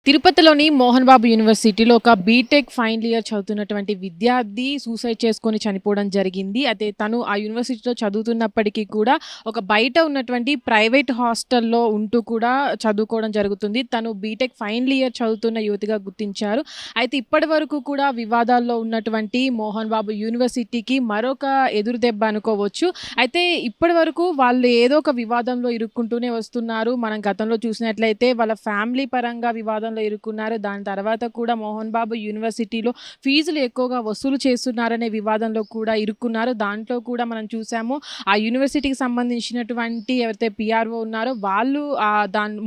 తిరుపతిలోని మోహన్ బాబు యూనివర్సిటీలో ఒక బీటెక్ ఫైనల్ ఇయర్ చదువుతున్నటువంటి విద్యార్థి సూసైడ్ చేసుకొని చనిపోవడం జరిగింది. అయితే తను ఆ యూనివర్సిటీలో చదువుతున్నప్పటికీ కూడా ఒక బయట ఉన్నటువంటి ప్రైవేట్ హాస్టల్‌లో ఉంటూ కూడా చదువుకోవడం జరుగుతుంది. తను బీటెక్ ఫైనల్ ఇయర్ చదువుతున్న యువతిగా గుర్తించారు. అయితే ఇప్పటివరకు కూడా వివాదాల్లో ఉన్నటువంటి మోహన్ బాబు యూనివర్సిటీకి మరొక ఎదురు దెబ్బ అనుకోవచ్చు. అయితే ఇప్పటివరకు వాళ్ళు ఏదో ఒక వివాదంలో ఇరుక్కుంటూనే వస్తున్నారు. మనం గతంలో చూసినట్లయితే వాళ్ళ ఫ్యామిలీ పరంగా వివాదంలో ఇరుక్కున్నారు. దాని తర్వాత కూడా మోహన్ బాబు యూనివర్సిటీలో ఫీజులు ఎక్కువగా వసూలు చేస్తున్నారనే వివాదంలో కూడా ఇరుక్కున్నారు. దాంట్లో కూడా మనం చూసాము ఆ యూనివర్సిటీకి సంబంధించినటువంటి ఎవరైతే పిఆర్ఓ ఉన్నారో వాళ్ళు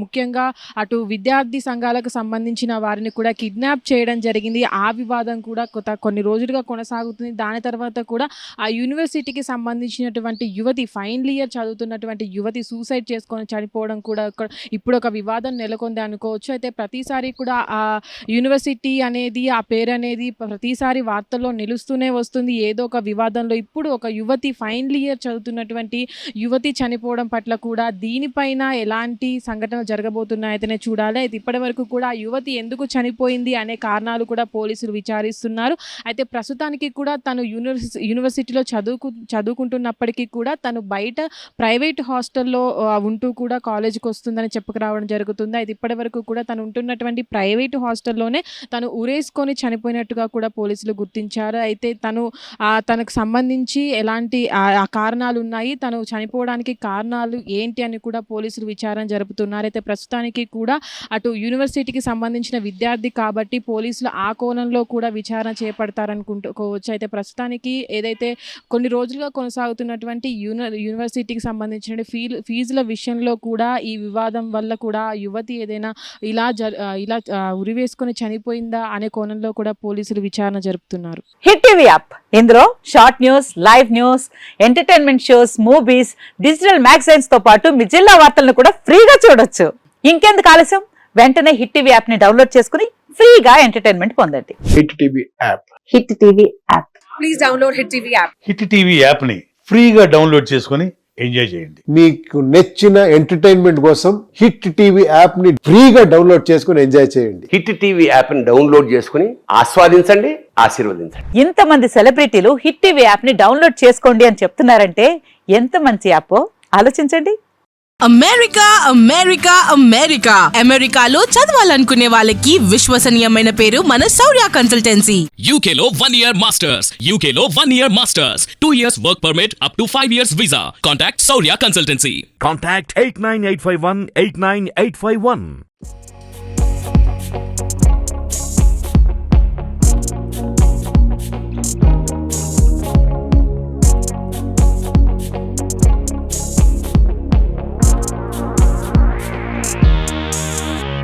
ముఖ్యంగా అటు విద్యార్థి సంఘాలకు సంబంధించిన వారిని కూడా కిడ్నాప్ చేయడం జరిగింది. ఆ వివాదం కూడా కొన్ని రోజులుగా కొనసాగుతుంది. దాని తర్వాత కూడా ఆ యూనివర్సిటీకి సంబంధించినటువంటి యువతి ఫైనల్ ఇయర్ చదువుతున్నటువంటి యువతి సూసైడ్ చేసుకొని చనిపోవడం కూడా ఇప్పుడు ఒక వివాదం నెలకొంది అనుకోవచ్చు. అయితే ప్రతిసారి కూడా ఆ యూనివర్సిటీ అనేది ఆ పేరు అనేది ప్రతిసారి వార్తల్లో నిలుస్తూనే వస్తుంది ఏదో ఒక వివాదంలో. ఇప్పుడు ఒక యువతి ఫైనల్ ఇయర్ చదువుతున్నటువంటి యువతి చనిపోవడం పట్ల కూడా దీనిపైన ఎలాంటి సంఘటనలు జరగబోతున్నాయనే చూడాలి. అయితే ఇప్పటి వరకు కూడా ఆ యువతి ఎందుకు చనిపోయింది అనే కారణాలు కూడా పోలీసులు విచారిస్తున్నారు. అయితే ప్రస్తుతానికి కూడా తను యూనివర్సిటీలో చదువుకుంటున్నప్పటికీ కూడా తను బయట ప్రైవేట్ హాస్టల్లో ఉంటూ కూడా కాలేజీకి వస్తుందని చెప్పుకురావడం జరుగుతుంది. అయితే ఇప్పటి వరకు కూడా తను ఉంటున్నటువంటి ప్రైవేట్ హాస్టల్లోనే తను ఉరేసుకొని చనిపోయినట్టుగా కూడా పోలీసులు గుర్తించారు. అయితే తనకు సంబంధించి ఎలాంటి కారణాలు ఉన్నాయి, తను చనిపోవడానికి కారణాలు ఏంటి అని కూడా పోలీసులు విచారణ జరుపుతున్నారు. అయితే ప్రస్తుతానికి కూడా అటు యూనివర్సిటీకి సంబంధించిన విద్యార్థి కాబట్టి పోలీసులు ఆ కోణంలో కూడా విచారణ చేపడతారనుకోవచ్చు. అయితే ప్రస్తుతానికి ఏదైతే కొన్ని రోజులుగా కొనసాగుతున్నటువంటి యూనివర్సిటీకి సంబంధించిన ఫీజుల విషయంలో కూడా ఈ వివాదం వల్ల కూడా యువతి ఏదైనా ఇలా ఉరివేసుకొని చనిపోయిందా అనే కోణంలో కూడా పోలీసులు విచారణ జరుపుతున్నారు. హిట్ టీవీ యాప్ ఇందులో short news, live news, entertainment shows, movies, digital magazines తో పాటు మీ జిల్లా వార్తలను కూడా ఫ్రీగా చూడొచ్చు. ఇంకెందుకు ఆలస్యం, వెంటనే హిట్ టీవీ యాప్ ని డౌన్లోడ్ చేసుకుని ఫ్రీగా ఎంటర్టైన్మెంట్ పొందండి. Hit TV app. Hit TV app please download hit TV app. Hit TV app ని ఫ్రీగా డౌన్లోడ్ చేసుకొని ఎంజాయ్ చేయండి. మీకు నచ్చిన ఎంటర్టైన్మెంట్ కోసం హిట్ టీవీ యాప్ ని ఫ్రీగా డౌన్లోడ్ చేసుకుని ఎంజాయ్ చేయండి. హిట్ టీవీ యాప్ ని డౌన్లోడ్ చేసుకుని ఆస్వాదించండి, ఆశీర్వదించండి. ఇంతమంది సెలబ్రిటీలు హిట్ టీవీ యాప్ ని డౌన్లోడ్ చేసుకోండి అని చెప్తున్నారంటే ఎంత మంచి యాప్ ఆలోచించండి. అమెరికా అమెరికా అమెరికా అమెరికాలో చదవాలనుకునే వాళ్ళకి విశ్వసనీయమైన పేరు మన శౌర్య కన్సల్టెన్సీ. UK లో 1 year masters, UK లో 1 year masters, 2 years work permit up to 5 years visa. Contact Saurya Consultancy. Contact 89851 89851.